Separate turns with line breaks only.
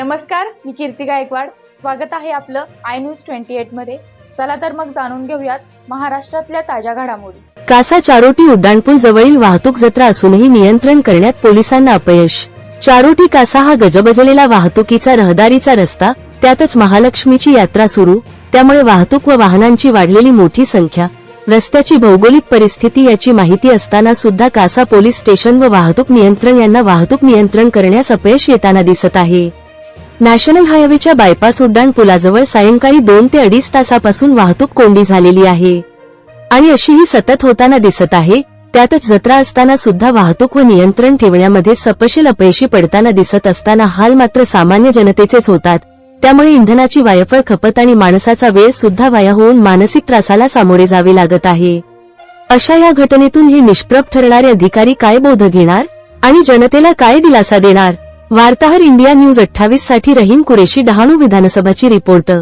नमस्कार, मी कीर्ती गायकवाड. स्वागत आहे आपलं आय न्यूज 28 मध्ये. चला तर मग जाणून घेऊयात महाराष्ट्रातल्या ताज्या घडामोडी.
कासा चारोटी उड्डाणपूल जवळील वाहतूक जत्रा असूनही नियंत्रण करण्यात पोलिसांना अपयश. चारोटी कासा हा गजबजलेला वाहतुकीचा रहदारीचा रस्ता, त्यातच महालक्ष्मीची यात्रा सुरू, त्यामुळे वाहतूक व वाहनांची वाढलेली मोठी संख्या, रस्त्याची भौगोलिक परिस्थिती याची माहिती असताना सुद्धा कासा पोलीस स्टेशन व वाहतूक नियंत्रण यांना वाहतूक नियंत्रण करण्यास अपयश येताना दिसत आहे. नॅशनल हायवेच्या बायपास उड्डाण पुलाजवळ सायंकाळी 2 ते 2.5 तासापासून वाहतूक कोंडी झालेली आहे आणि अशीही सतत होताना दिसत आहे. त्यातच जत्रा असताना सुद्धा वाहतूक व नियंत्रण ठेवण्यामध्ये सपशेल अपयशी पडताना दिसत असताना हाल मात्र सामान्य जनतेचेच होतात. त्यामुळे इंधनाची वायफळ खपत आणि माणसाचा वेळ सुद्धा वाया होऊन मानसिक त्रासाला सामोरे जावे लागत आहे. अशा या घटनेतून हे निष्प्रभ ठरणारे अधिकारी काय बोध घेणार आणि जनतेला काय दिलासा देणार? वार्ताहर इंडिया न्यूज 28 साठी रहीम कुरेशी, डहाणू विधानसभाची रिपोर्टर.